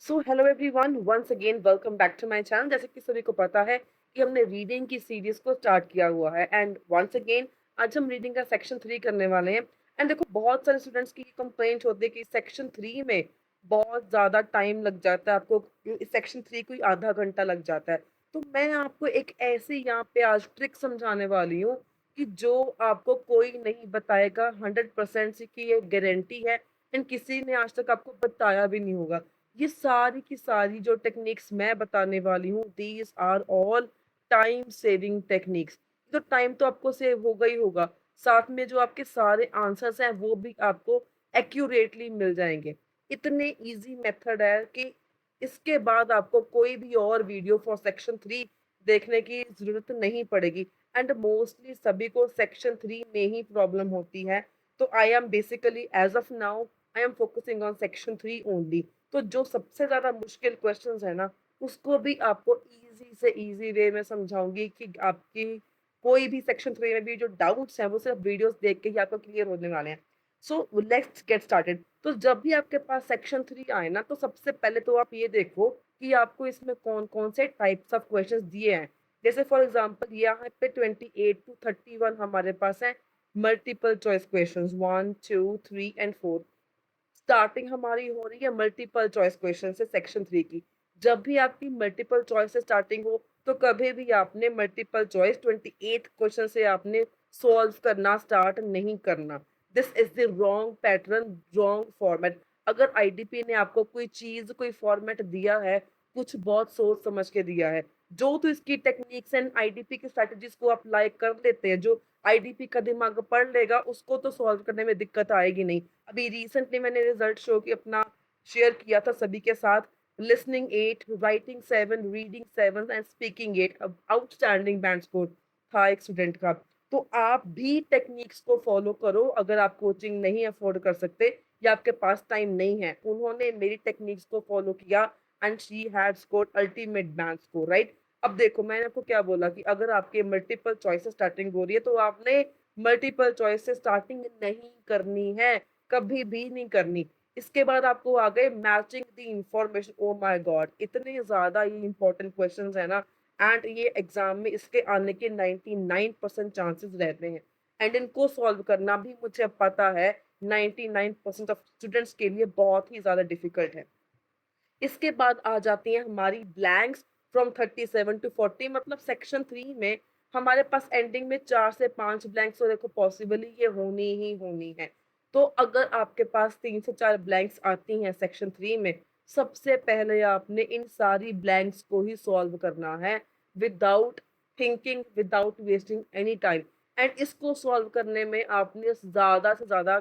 So hello everyone, once again welcome back to my channel. जैसे कि सभी को पता है कि हमने रीडिंग की सीरीज को स्टार्ट किया हुआ है एंड वंस अगेन आज हम रीडिंग का सेक्शन 3 करने वाले हैं। एंड देखो, बहुत सारे स्टूडेंट्स की कंप्लेंट होती है कि सेक्शन 3 में बहुत ज़्यादा टाइम लग जाता है आपको। इस सेक्शन 3 को ही आधा घंटा लग जाता है। तो मैं आपको एक ऐसी यहाँ पे आज ट्रिक समझाने वाली हूँ कि जो आपको कोई नहीं बताएगा। 100% की ये गारंटी है एंड किसी ने आज तक आपको बताया भी नहीं होगा। ये सारी की सारी जो टेक्निक्स मैं बताने वाली हूँ, these are all time saving techniques. तो टाइम तो आपको सेव होगा ही होगा, साथ में जो आपके सारे आंसर्स हैं वो भी आपको एक्यूरेटली मिल जाएंगे। इतने इजी मेथड है कि इसके बाद आपको कोई भी और वीडियो फॉर सेक्शन 3 देखने की जरूरत नहीं पड़ेगी। एंड मोस्टली सभी को सेक्शन 3 में ही प्रॉब्लम होती है। तो I am basically as of now I am focusing on section 3 only. तो जो सबसे ज़्यादा मुश्किल क्वेश्चंस है ना, उसको भी आपको इजी से इजी वे में समझाऊंगी कि आपकी कोई भी सेक्शन 3 में भी जो डाउट्स हैं वो सिर्फ वीडियोस देख के ही आपको क्लियर होने वाले हैं। So let's get started. तो जब भी आपके पास सेक्शन 3 आए ना, तो सबसे पहले तो आप ये देखो कि आपको इसमें कौन कौन से टाइप्स ऑफ क्वेश्चंस दिए हैं। जैसे फॉर एग्जांपल यहाँ पे 28 to 31 हमारे पास है multiple choice questions, 1 2 3 and 4। Starting हमारी हो रही है मल्टीपल चॉइस क्वेश्चन से सेक्शन 3 की। जब भी आपकी मल्टीपल चॉइस से स्टार्टिंग हो, तो कभी भी आपने मल्टीपल चॉइस 28 क्वेश्चन से आपने सॉल्व करना स्टार्ट नहीं करना। This is the wrong pattern, wrong format. अगर आईडीपी ने आपको कोई चीज, कोई फॉर्मेट दिया है, कुछ बहुत सोच समझ के दिया है, जो तो इसकी टेक्निक्स एंड आईडीपी की स्ट्रेटजीज को अप्लाई कर लेते हैं, जो आईडीपी का दिमाग पढ़ लेगा, उसको तो सॉल्व करने में दिक्कत आएगी नहीं। अभी रिसेंटली मैंने रिजल्ट शो की अपना शेयर किया था सभी के साथ। Listening 8, writing 7, reading 7 and speaking 8, outstanding band score था एक स्टूडेंट का। तो आप भी टेक्निक्स को फॉलो करो। अगर आप कोचिंग नहीं अफोर्ड कर सकते या आपके पास टाइम नहीं है, उन्होंने मेरी टेक्निक्स को फॉलो किया and she had scored ultimate band score, right. अब देखो, मैंने आपको क्या बोला कि अगर आपके मल्टीपल चॉइस से स्टार्टिंग हो रही है, तो आपने मल्टीपल चॉइस से स्टार्टिंग नहीं करनी है, कभी भी नहीं करनी। इसके बाद आपको आ गए matching the information. Oh my God, इतने ज्यादा ये इंपॉर्टेंट क्वेश्चंस है ना। एंड ये एग्जाम में इसके आने के 99% चांसेस रहते हैं। एंड इनको सॉल्व करना भी मुझे पता है 99% ऑफ स्टूडेंट्स के लिए बहुत ही ज्यादा डिफिकल्ट है। इसके बाद आ जाती हैं हमारी ब्लैंक्स फ्रॉम 37 to 40। मतलब सेक्शन 3 में हमारे पास एंडिंग में 4 से 5 ब्लैंक्स तो देखो पॉसिबली ये होनी ही होनी है। तो अगर आपके पास 3 से 4 ब्लैंक्स आती हैं सेक्शन 3 में, सबसे पहले आपने इन सारी ब्लैंक्स को ही सॉल्व करना है, without thinking, without wasting any time. And इसको सॉल्व करने में आपने ज्यादा से ज्यादा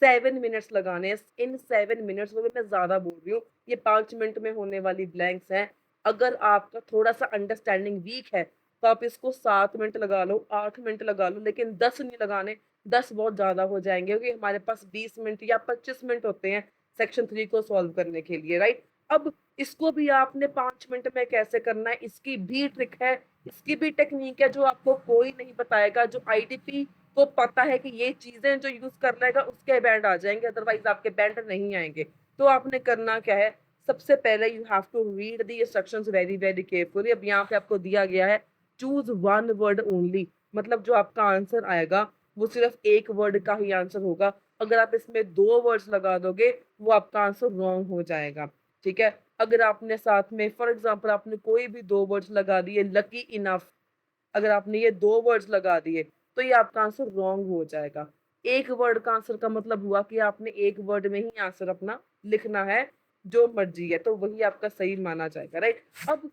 7 मिनट्स लगाने हैं। इन 7 मिनट्स में भी मैं ज्यादा बोल रही हूँ, ये 5 मिनट में होने वाली ब्लैंक्स हैं। अगर आपका थोड़ा सा अंडरस्टैंडिंग वीक है, तो आप इसको 7 मिनट लगा लो, 8 मिनट लगा लो, लेकिन 10 नहीं लगाने। 10 बहुत ज्यादा हो जाएंगे, क्योंकि हमारे पास 20 मिनट या 25 मिनट होते हैं सेक्शन 3 को सॉल्व करने के लिए, राइट। अब इसको भी आपने 5 मिनट में कैसे करना है, इसकी भी ट्रिक है, इसकी भी टेक्निक है, जो आपको कोई नहीं बताएगा। जो आईडीपी को पता है कि ये चीजें जो यूज कर लेगा उसके बैंड आ जाएंगे, अदरवाइज आपके बैंड नहीं आएंगे। तो आपने करना क्या है, सबसे पहले you have to read the instructions very very carefully. अब यहाँ पे आपको दिया गया है चूज वन वर्ड ओनली। मतलब जो आपका आंसर आएगा वो सिर्फ एक वर्ड का ही आंसर होगा। अगर आप इसमें 2 वर्ड्स लगा दोगे, वो आपका आंसर रॉन्ग हो जाएगा, ठीक है। अगर आपने साथ में फॉर एग्जाम्पल आपने कोई भी 2 वर्ड्स लगा दिए, लकी इनफ, अगर आपने ये 2 वर्ड्स लगा दिए, तो ये आपका आंसर रॉन्ग हो जाएगा। एक वर्ड का आंसर का मतलब हुआ कि आपने एक वर्ड में ही आंसर अपना लिखना है, जो मर्जी है, तो वही आपका सही माना जाएगा, राइट। अब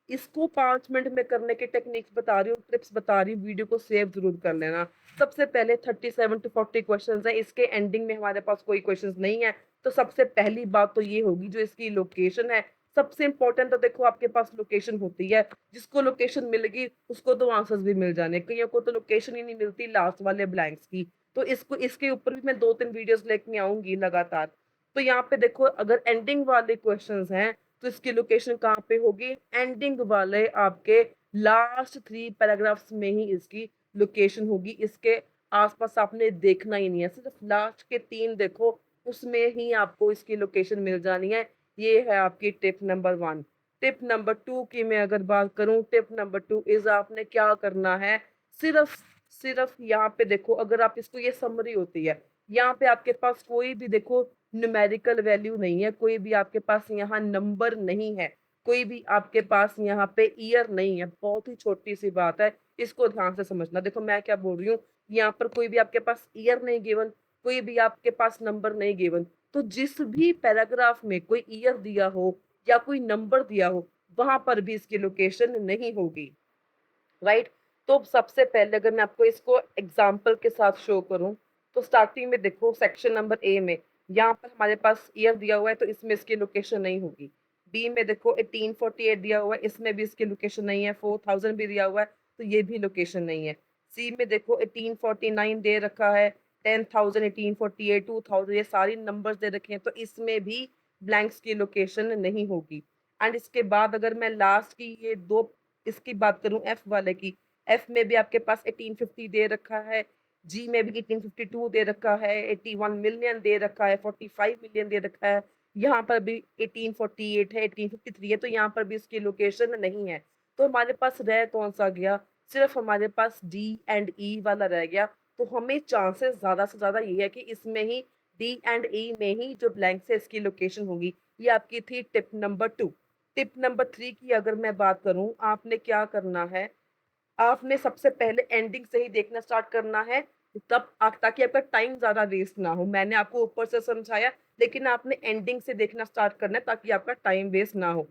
इसको 5 मिनट में करने के टेक्निक्स बता रही हूँ, टिप्स बता रही हूँ, वीडियो को सेव जरूर कर लेना। सबसे पहले 37 to 40 क्वेश्चन है, इसके एंडिंग में हमारे पास कोई क्वेश्चन नहीं है। तो सबसे पहली बात तो ये होगी, जो इसकी लोकेशन है, सबसे इंपॉर्टेंट। तो देखो, आपके पास लोकेशन होती है, जिसको लोकेशन मिल गई उसको तो आंसर्स भी मिल जाने, कईयों को तो लोकेशन ही नहीं मिलती लास्ट वाले ब्लैंक्स की। तो इसको, इसके ऊपर भी मैं 2-3 वीडियोस लेके आऊंगी लगातार। तो यहाँ पे देखो, अगर एंडिंग वाले क्वेश्चंस हैं, तो इसकी लोकेशन कहाँ पे होगी, एंडिंग वाले आपके लास्ट 3 पैराग्राफ्स में ही इसकी लोकेशन होगी। इसके आसपास आपने देखना ही नहीं है, सिर्फ लास्ट के 3 देखो, उसमें ही आपको इसकी लोकेशन मिल जानी है। ये है आपकी टिप नंबर 1। टिप नंबर 2 की मैं अगर बात करूँ, टिप नंबर 2 इज़ आपने क्या करना है, सिर्फ़ सिर्फ़ यहाँ पे देखो, अगर आप इसको, ये समरी होती है, यहाँ पे आपके पास कोई भी देखो न्यूमेरिकल वैल्यू नहीं है, कोई भी आपके पास यहाँ नंबर नहीं है, कोई भी आपके पास यहाँ पे ईयर नहीं है, बहुत ही छोटी-सी बात है, इसको ध्यान से समझना। देखो मैं क्या बोल रही हूँ, यहाँ पर कोई भी आपके पास ईयर नहीं गिवन, कोई भी आपके पास नंबर नहीं गिवन, तो जिस भी पैराग्राफ में कोई ईयर दिया हो या कोई नंबर दिया हो, वहां पर भी इसकी लोकेशन नहीं होगी, राइट। तो सबसे पहले अगर मैं आपको इसको एग्जाम्पल के साथ शो करूं, तो स्टार्टिंग में देखो सेक्शन नंबर ए में यहाँ पर हमारे पास ईयर दिया हुआ है, तो इसमें इसकी लोकेशन नहीं होगी। बी में देखो 1848 दिया हुआ है, इसमें भी इसकी लोकेशन नहीं है। 4000 भी दिया हुआ है, तो ये भी लोकेशन नहीं है। सी में देखो 1849 दे रखा है, 10,000, 1848, 2000, ये सारी नंबर्स दे रखे हैं, तो इसमें भी ब्लैंक्स की लोकेशन नहीं होगी। एंड इसके बाद अगर मैं लास्ट की ये दो इसकी बात करूं, एफ वाले की, एफ में भी आपके पास 1850 दे रखा है, जी में भी 1852 दे रखा है, 81 मिलियन दे रखा है, 45 मिलियन दे रखा है, यहाँ पर भी 1848 है, 1853 है, तो यहाँ पर भी इसकी लोकेशन नहीं है। तो हमारे पास रह कौन सा गया, सिर्फ हमारे पास डी एंड ई वाला रह गया। तो हमें चांसेस ज्यादा से ज्यादा ये है कि इसमें ही डी एंड ई में ही जो ब्लैंक है इसकी लोकेशन होगी। ये आपकी थी टिप नंबर 2। टिप नंबर 3 की अगर मैं बात करूं, आपने क्या करना है, आपने सबसे पहले एंडिंग से ही देखना स्टार्ट करना है, तब ताकि आपका टाइम ज्यादा वेस्ट ना हो। मैंने आपको ऊपर से समझाया, लेकिन आपने एंडिंग से देखना स्टार्ट करना है ताकि आपका टाइम वेस्ट ना हो।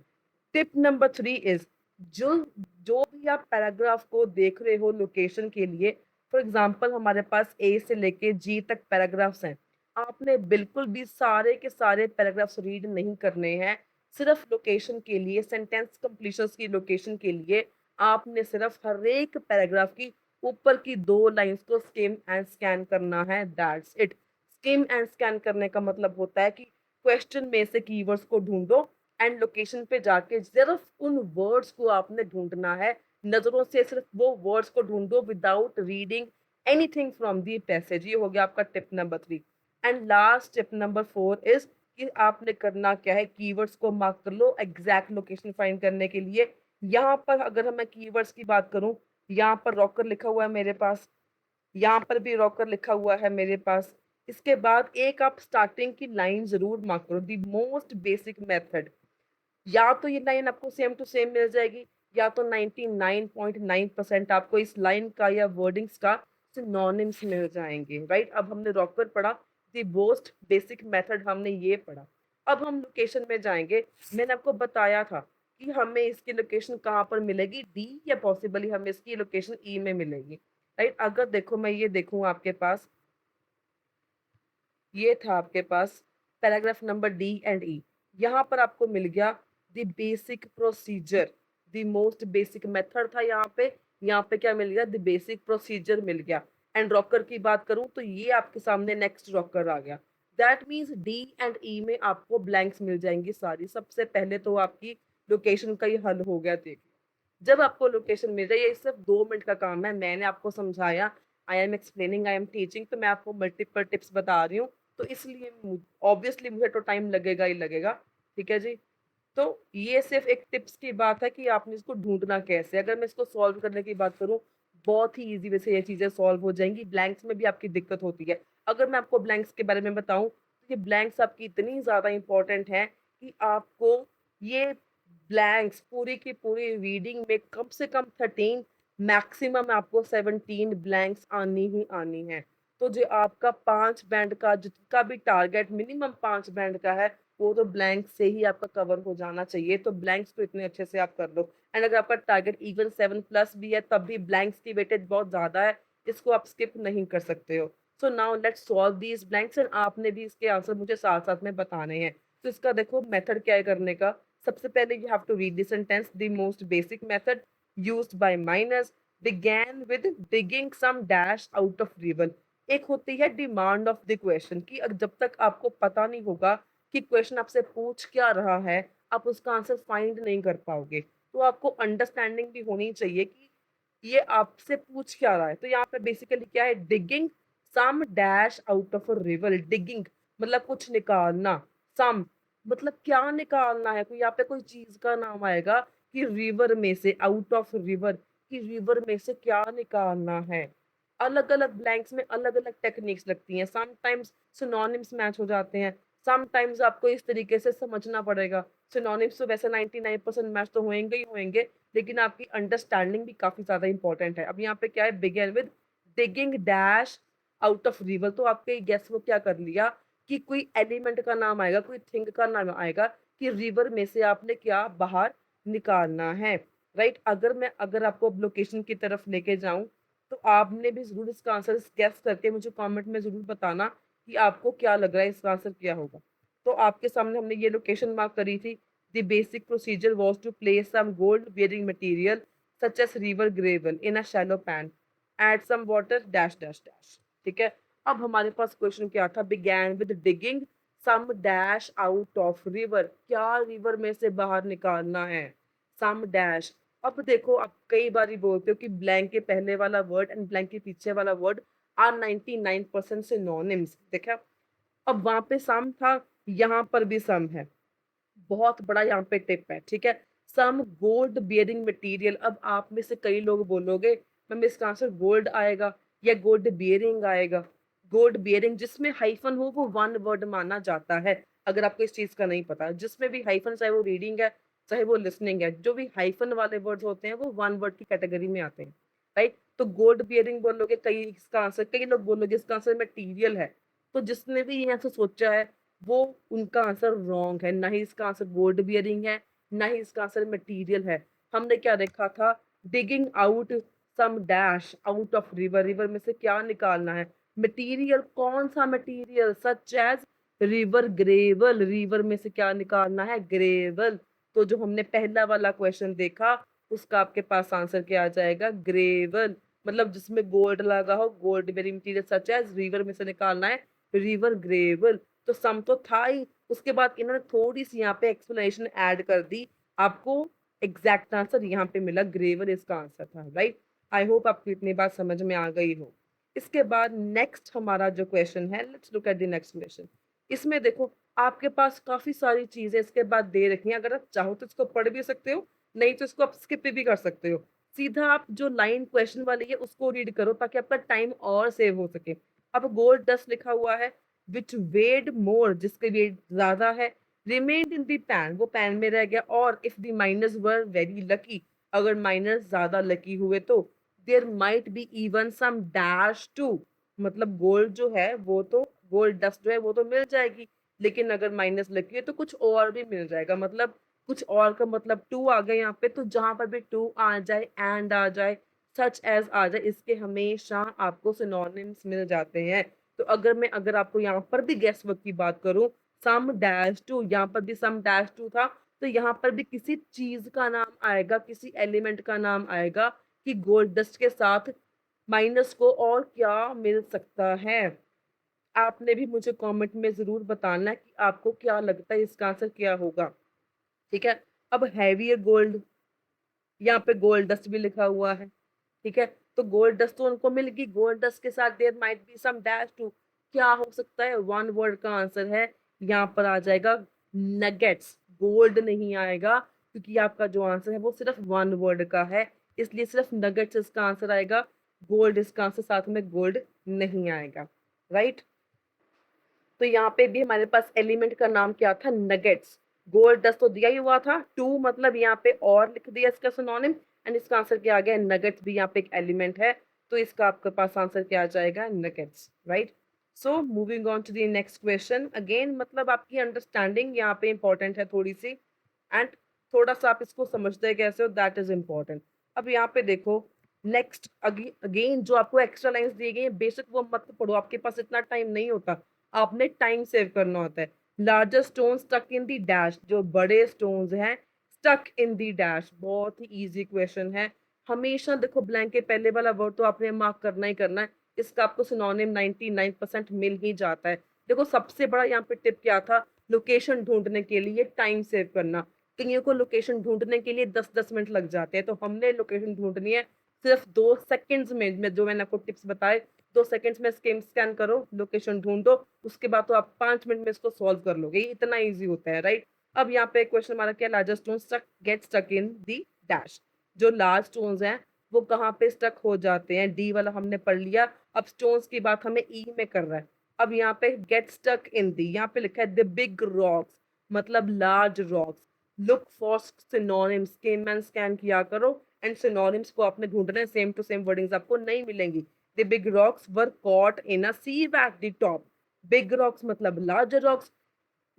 टिप नंबर 3 इज, जो जो भी आप पैराग्राफ को देख रहे हो लोकेशन के लिए, फॉर एग्जांपल हमारे पास ए से लेके जी तक पैराग्राफ्स हैं, आपने बिल्कुल भी सारे के सारे पैराग्राफ्स रीड नहीं करने हैं। सिर्फ लोकेशन के लिए, सेंटेंस कंप्लीशन की लोकेशन के लिए आपने सिर्फ हर एक पैराग्राफ की ऊपर की 2 लाइंस को स्किम एंड स्कैन करना है, that's it. Scheme and scan करने का मतलब होता है कि क्वेश्चन में से कीवर्ड्स को ढूंढो एंड लोकेशन पे जाके सिर्फ उन वर्ड्स को आपने ढूंढना है, नजरों से सिर्फ वो वर्ड्स को ढूंढो without reading anything from the passage. ये हो गया आपका tip number 3। And last tip number 4 is कि आपने करना क्या है, कीवर्ड्स को मार्क कर लो एग्जैक्ट लोकेशन फाइंड करने के लिए। यहाँ पर अगर मैं कीवर्ड्स की बात करूं, यहाँ पर रॉकर लिखा हुआ है मेरे पास, यहाँ पर भी रॉकर लिखा हुआ है मेरे पास। इसके बाद एक आप स्टार्टिंग की लाइन जरूर मार्क करो, दी मोस्ट बेसिक मेथड। या तो ये लाइन आपको सेम टू सेम मिल जाएगी, या तो 99.9% आपको इस लाइन का या वर्डिंग्स का सिनोनिम्स मिल जाएंगे, राइट। अब हमने रॉकर पढ़ा, दी मोस्ट बेसिक मेथड हमने ये पढ़ा। अब हम लोकेशन में जाएंगे। मैंने आपको बताया था कि हमें इसकी लोकेशन कहाँ पर मिलेगी, डी, या पॉसिबली हमें इसकी लोकेशन ई में मिलेगी, राइट। अगर देखो मैं ये देखूँ आपके पास, ये था आपके पास पैराग्राफ नंबर डी एंड ई, यहाँ पर आपको मिल गया the basic procedure, the most basic method था यहाँ पे क्या मिल गया, द बेसिक प्रोसीजर मिल गया। एंड रॉकर की बात करूं तो ये आपके सामने नेक्स्ट रॉकर आ गया। दैट मीन्स डी एंड ई में आपको ब्लैंक्स मिल जाएंगी सारी। सबसे पहले तो आपकी लोकेशन का ही हल हो गया। देखिए, जब आपको लोकेशन मिल जाए, ये सिर्फ 2 मिनट का काम है, मैंने आपको समझाया, I am explaining, I am teaching, तो मैं आपको मल्टीपल टिप्स बता रही हूँ, तो इसलिए ऑब्वियसली मुझे तो टाइम लगेगा ही लगेगा। ठीक है जी। तो ये सिर्फ एक टिप्स की बात है कि आपने इसको ढूंढना कैसे। अगर मैं इसको सॉल्व करने की बात करूँ, बहुत ही इजी वे से ये चीजें सॉल्व हो जाएंगी। ब्लैंक्स में भी आपकी दिक्कत होती है। अगर मैं आपको ब्लैंक्स के बारे में बताऊं, तो ये ब्लैंक्स आपकी इतनी ज्यादा इंपॉर्टेंट है कि आपको ये ब्लैंक्स पूरी की पूरी रीडिंग में कम से कम 13, मैक्सिमम आपको 17 ब्लैंक्स आनी ही आनी है। तो जो आपका 5 बैंड का जिसका भी टारगेट मिनिमम 5 बैंड का है, वो तो ब्लैंक से ही आपका कवर हो जाना चाहिए। तो ब्लैंक्स को इतने अच्छे से आप कर लो। एंड अगर आपका टारगेट इवन 7+ भी है, तब भी ब्लैंक्स की वेटेज बहुत ज्यादा है, इसको आप स्किप नहीं कर सकते हो। So now let's solve these blanks, and आपने भी इसके आंसर मुझे साथ साथ में बताने हैं। तो इसका देखो मेथड क्या है करने का। सबसे पहले you have to read the sentence. The most basic method used by miners began with digging some dash out of river. एक होती है डिमांड ऑफ द क्वेश्चन, कि जब तक आपको पता नहीं होगा कि क्वेश्चन आपसे पूछ क्या रहा है, आप उसका आंसर फाइंड नहीं कर पाओगे। तो आपको अंडरस्टैंडिंग भी होनी चाहिए कि ये आपसे पूछ क्या रहा है। तो यहाँ पे बेसिकली क्या है, digging some dash out of a river. Digging मतलब कुछ निकालना, सम मतलब क्या निकालना है? कोई यहाँ पे कोई चीज़ का नाम आएगा कि रिवर में से, आउट ऑफ रिवर, कि रिवर में से क्या निकालना है? अलग-अलग ब्लैंक्स में अलग-अलग टेक्निक्स लगती हैं। समटाइम्स सिनोनिम्स मैच हो जाते हैं, समटाइम्स आपको इस तरीके से समझना पड़ेगा। सिनोनिम्स तो वैसे 99% मैच तो होंगे ही होंगे, लेकिन आपकी अंडरस्टैंडिंग भी काफ़ी ज़्यादा इम्पोर्टेंट है। अब यहाँ पे क्या है, begin with digging dash out of river, तो आपके गेस वो क्या कर लिया कि कोई एलिमेंट का नाम आएगा, कोई थिंग का नाम आएगा कि रिवर में से आपने क्या बाहर निकालना है, राइट? अगर आपको अब लोकेशन की तरफ लेके जाऊँ, तो आपने भी ज़रूर इसका आंसर गेस करके मुझे कमेंट में ज़रूर बताना कि आपको क्या लग रहा है इसका आंसर क्या होगा। तो आपके सामने हमने ये लोकेशन मार्क करी थी। The basic procedure was to place some gold bearing material such as river gravel in a shallow pan, add some water dash dash dash. ठीक है? अब हमारे पास क्वेश्चन क्या था, began with digging some dash out of river, क्या river में से बाहर निकालना है? Some dash. अब देखो, आप कई बार बोलते हो कि ब्लैंक के पहले वाला वर्ड एंड ब्लैंक के पीछे वाला वर्ड आर 99% सिनोनिम्स। देखा, अब वहां पे सम था, यहाँ पर भी सम है। बहुत बड़ा यहाँ पे टिप है, ठीक है? Some gold bearing material. अब आप में से कई लोग बोलोगे मैम इसका आंसर गोल्ड आएगा या गोल्ड बियरिंग आएगा। गोल्ड बियरिंग जिसमें हाइफन हो वो वन वर्ड माना जाता है। अगर आपको इस चीज का नहीं पता, जिसमें भी हाइफन, चाहे वो रीडिंग है चाहे वो लिसनिंग है, जो भी हाइफन वाले वर्ड्स होते हैं वो वन वर्ड की कैटेगरी में आते हैं, राइट? तो गोल्ड बियरिंग बोलोगे, कई इसका आंसर, कई लोग बोलोगे इसका आंसर मटीरियल है। तो जिसने भी ये आंसर सोचा है वो, उनका आंसर रॉन्ग है। ना ही इसका आंसर गोल्ड बियरिंग है, ना ही इसका आंसर मटेरियल है। हमने क्या देखा था, digging out some dash out of river, river में से क्या निकालना है? मटेरियल। कौन सा material? Such as river gravel, river में से क्या निकालना है? ग्रेवल। तो जो हमने पहला वाला क्वेश्चन देखा उसका आपके पास आंसर क्या आ जाएगा? ग्रेवल। मतलब जिसमें गोल्ड लगा हो, gold bearing material such as, river में से निकालना है रिवर ग्रेवल। तो सम तो था ही, उसके बाद इन्होंने थोड़ी सी यहाँ पे एक्सप्लेनेशन ऐड कर दी, आपको एग्जैक्ट आंसर यहाँ पे मिला, ग्रेवल इसका आंसर था, राइट? आई होप आपको इतनी बात समझ में आ गई हो। इसके बाद नेक्स्ट हमारा जो क्वेश्चन है, let's look at the next question. इसमें देखो, आपके पास काफी सारी चीजें इसके बाद दे रखी हैं, अगर आप चाहो तो इसको पढ़ भी सकते हो, नहीं तो इसको आप स्किप भी कर सकते हो। सीधा आप जो लाइन क्वेश्चन वाली है उसको रीड करो ताकि आपका टाइम और सेव हो सके। अब गोल्ड डस्ट लिखा हुआ है, विच वेड मोर, जिसके वेट ज्यादा है, रिमेन्ड इन दी पैन, वो पैन में रह गया। और if the miners were very lucky, अगर माइनस ज्यादा लकी हुए तो there might be even some dash too, मतलब गोल्ड जो है वो तो, गोल्ड डस्ट जो है वो तो मिल जाएगी, लेकिन अगर माइनस लकी है तो कुछ और भी मिल जाएगा। मतलब कुछ और का मतलब टू आ गया यहाँ पे, तो जहां पर भी टू आ जाए, एंड आ जाए, सच एज आ जाए, इसके हमेशा आपको सिनोनिम्स मिल जाते हैं। तो अगर आपको यहाँ पर भी गेस वर्क की बात करूं, सम डैश टू, यहाँ पर भी सम डैश टू था, तो यहाँ पर भी किसी चीज का नाम आएगा, किसी एलिमेंट का नाम आएगा कि गोल्ड डस्ट के साथ माइनस को और क्या मिल सकता है। आपने भी मुझे कमेंट में जरूर बताना कि आपको क्या लगता है इसका आंसर क्या होगा, ठीक है? अब हैवियर गोल्ड, यहाँ पे गोल्ड डस्ट भी लिखा हुआ है, ठीक है? तो गोल्ड डस्ट तो उनको मिल गई, गोल्ड डस्ट के साथ there might be some dash too, क्या हो सकता है? वन वर्ड का आंसर है, यहाँ पर आ जाएगा नगेट्स, गोल्ड नहीं आएगा क्योंकि आपका जो आंसर है वो सिर्फ वन वर्ड का है, इसलिए सिर्फ नगेट्स इसका आंसर आएगा, गोल्ड इसका आंसर साथ में गोल्ड नहीं आएगा, राइट? तो यहाँ पे भी हमारे पास एलिमेंट का नाम क्या था? नगेट्स। गोल्ड डस्ट तो दिया ही हुआ था, टू मतलब यहाँ पे और लिख दिया इसका सिनोनिम, एंड इसका आंसर क्या आ गया? नगेट्स भी यहाँ पे एक एलिमेंट है, तो इसका आपके पास आंसर क्या आ जाएगा? Nuggets, right? So moving on to the next question. Again मतलब आपकी अंडरस्टैंडिंग यहाँ पे इंपॉर्टेंट है थोड़ी सी, एंड थोड़ा सा आप इसको समझते कैसे हो, दैट इज इम्पोर्टेंट। अब यहाँ पे देखो, नेक्स्ट अगेन जो आपको एक्स्ट्रा लाइंस दी गई है, बेशक वो मत पढ़ो, आपके पास इतना टाइम नहीं होता, आपने टाइम सेव करना होता है। Larger stone stuck in the dash, जो बड़े स्टोन्स हैं स्टक इन दी डैश, बहुत ही इजी क्वेश्चन है। हमेशा देखो ब्लैंक के पहले वाला वर्ड तो आपने मार्क करना ही करना है, इसका आपको सिनोनिम 99% मिल ही जाता है। देखो सबसे बड़ा यहाँ पे टिप क्या था, लोकेशन ढूंढने के लिए टाइम सेव करना। कईयों को लोकेशन ढूंढने के लिए 10-10 मिनट लग जाते हैं, तो हमने लोकेशन ढूंढनी है सिर्फ 2 सेकंड्स में, जो मैंने आपको टिप्स बताए 2 सेकंड्स में स्कैन करो, लोकेशन ढूँढो, उसके बाद तो आप 5 मिनट में इसको सॉल्व कर लोगे। ये इतना ईज़ी होता है, राइट? अब यहाँ पे क्वेश्चन हमारा क्या है, largest stone get stuck in the dash. जो लार्ज स्टोन्स हैं, वो कहाँ पे स्टक हो जाते हैं? डी वाला हमने पढ़ लिया। अब स्टोन्स की बात हमें ई में कर रहा है। अब यहाँ पे गेट स्टक इन दी, यहाँ पे लिखा है द बिग रॉक्स, मतलब large rocks. Look for synonyms, scheme and scan किया करो एंड सिनोनिम्स को आपने ढूंढना है, सेम टू सेम वर्डिंग्स आपको नहीं मिलेंगी। The big rocks were caught in a sieve at the top. Big rocks मतलब लार्ज रॉक्स,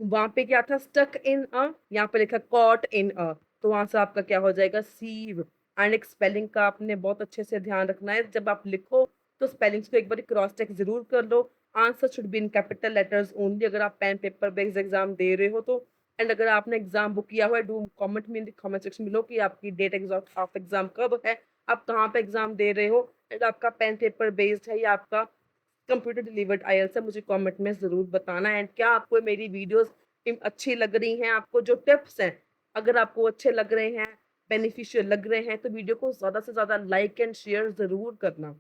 वहां पे क्या था, स्टक इन अ, यहाँ पे लिखा कॉट इन अ, तो वहां से आपका क्या हो जाएगा, सीव। एंड एक स्पेलिंग का आपने बहुत अच्छे से ध्यान रखना है, जब आप लिखो तो स्पेलिंग्स को एक बार क्रॉस चेक जरूर कर लो। Answer should be in capital letters only, अगर आप पेन पेपर बेस्ड एग्जाम दे रहे हो तो। एंड अगर आपने एग्जाम बुक किया हुआ है, डू कमेंट में इन द कमेंट सेक्शन बिलो कि आपकी डेट ऑफ एग्जाम कब है, आप कहाँ पे एग्जाम दे रहे हो, एंड आपका पेन पेपर बेस्ड है या आपका कंप्यूटर डिलीवर्ड आईएलटीएस है, मुझे कमेंट में ज़रूर बताना। एंड क्या आपको मेरी वीडियोस अच्छी लग रही हैं, आपको जो टिप्स हैं अगर आपको अच्छे लग रहे हैं, बेनिफिशियल लग रहे हैं, तो वीडियो को ज़्यादा से ज़्यादा लाइक एंड शेयर ज़रूर करना।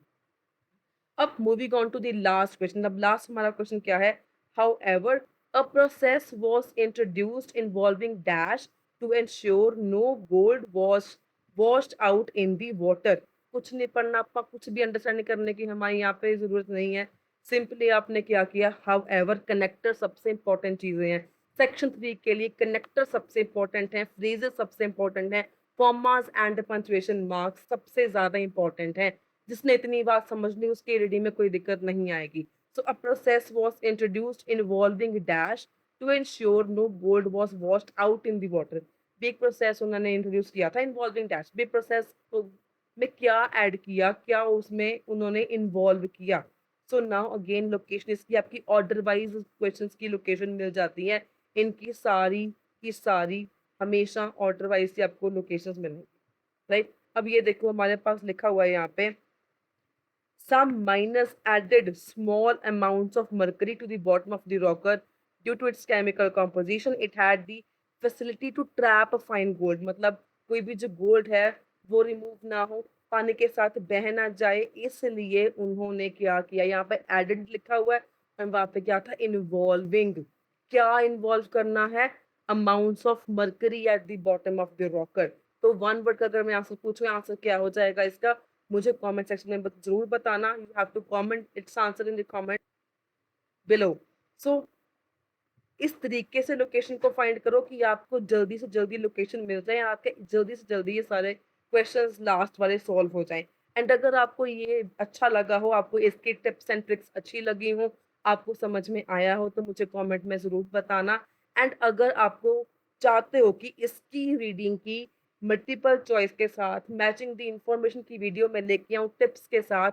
अब moving on to the last question, अब लास्ट हमारा क्वेश्चन क्या है, however a process was introduced involving dash to ensure no gold wash washed out in the water. कुछ नहीं पढ़ना, आपका कुछ भी अंडरस्टैंडिंग करने की हमारी यहाँ पे जरूरत नहीं है। सिंपली आपने क्या किया, हाउ एवर, कनेक्टर सबसे इंपॉर्टेंट चीजें हैं सेक्शन 3 के लिए, कनेक्टर सबसे इंपॉर्टेंट है, फ्रेजेस सबसे इंपॉर्टेंट है, कॉमास एंड पंक्चुएशन मार्क्स सबसे ज्यादा इंपॉर्टेंट है। जिसने इतनी बात समझ ली उसके रीडिंग में कोई दिक्कत नहीं आएगी। So a process was introduced involving dash to ensure no gold was washed out in the water. Big process उन्होंने इंट्रोड्यूस किया था इन्वॉल्विंग डैश। बिग प्रोसेस में क्या ऐड किया, क्या उसमें उन्होंने इन्वॉल्व किया। सो नाउ अगेन लोकेशन इसकी आपकी ऑर्डर वाइज क्वेश्चंस की लोकेशन मिल जाती है, इनकी सारी की सारी हमेशा ऑर्डर वाइज ही आपको लोकेशंस मिलेंगी, राइट? अब ये देखो हमारे पास लिखा हुआ है यहाँ पे, some miners added small amounts of mercury to the bottom of the rocker. Due to its chemical composition, it had the facility to trap a fine gold. मतलब कोई भी जो गोल्ड है वो रिमूव ना हो, पानी के साथ बह ना जाए, इसलिए उन्होंने क्या किया, यहाँ पे एडेड लिखा हुआ है और वहाँ पे क्या था, इन्वॉल्विंग। क्या इन्वॉल्व करना है, amounts of mercury at the bottom of the rocker. तो वन वर्ड का अगर मैं आंसर पूछूं, आंसर क्या हो जाएगा इसका, मुझे कमेंट सेक्शन में जरूर बताना। You have to comment its answer in the comment below. So इस तरीके से लोकेशन को फाइंड करो कि आपको जल्दी से जल्दी लोकेशन मिल जाए, आपके जल्दी से जल्दी ये सारे क्वेश्चंस लास्ट वाले सॉल्व हो जाएं। एंड अगर आपको ये अच्छा लगा हो, आपको इसकी टिप्स एंड ट्रिक्स अच्छी लगी हो, आपको समझ में आया हो, तो मुझे कमेंट में ज़रूर बताना। एंड अगर आपको चाहते हो कि इसकी रीडिंग की मल्टीपल चॉइस के साथ मैचिंग द इंफॉर्मेशन की वीडियो में लेके आऊँ, टिप्स के साथ,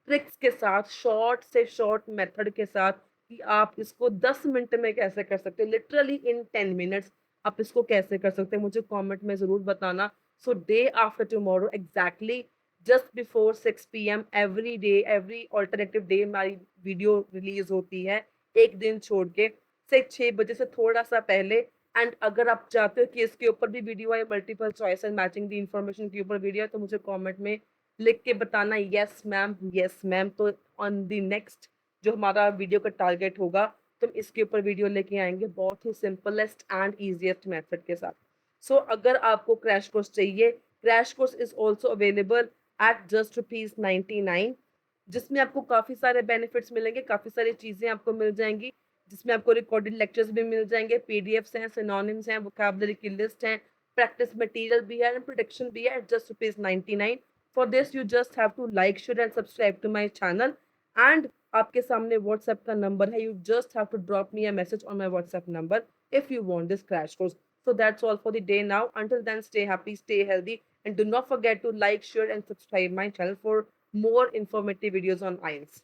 ट्रिक्स के साथ, शॉर्ट से शॉर्ट मेथड के साथ, कि आप इसको 10 मिनट में कैसे कर सकते हैं, लिटरली इन 10 मिनट्स आप इसको कैसे कर सकते हैं, मुझे कमेंट में ज़रूर बताना। So day after tomorrow exactly just before 6 PM every day, every alternative day हमारी वीडियो रिलीज होती है, एक दिन छोड़ के, से 6 बजे से थोड़ा सा पहले। एंड अगर आप चाहते हो कि इसके ऊपर भी वीडियो आए, multiple choice and matching the information के ऊपर वीडियो है, तो मुझे कमेंट में लिख के बताना यस मैम, यस मैम। तो ऑन द नेक्स्ट जो हमारा वीडियो का टारगेट होगा, तो हम इसके ऊपर वीडियो लेके आएंगे बहुत ही सिंपलेस्ट एंड ईजिएस्ट मेथड के साथ। सो अगर आपको क्रैश कोर्स चाहिए, crash course is also available at just ₹99, जिसमें आपको काफ़ी सारे बेनिफिट्स मिलेंगे, काफ़ी सारी चीज़ें आपको मिल जाएंगी, जिसमें आपको रिकॉर्डेड लेक्चर्स भी मिल जाएंगे, पीडीएफ्स हैं, सिनोनिम्स हैं, वोकैबुलरी की लिस्ट है, प्रैक्टिस मटेरियल भी है एंड प्रोटेक्शन भी है, at just ₹99। For this you just have to like, share and subscribe to my channel. And आपके सामने व्हाट्सएप का नंबर है, you just have to drop me a message on my WhatsApp number if you want this crash course. So that's all for the day now. Until then, stay happy, stay healthy, and do not forget to like, share, and subscribe my channel for more informative videos on IELTS.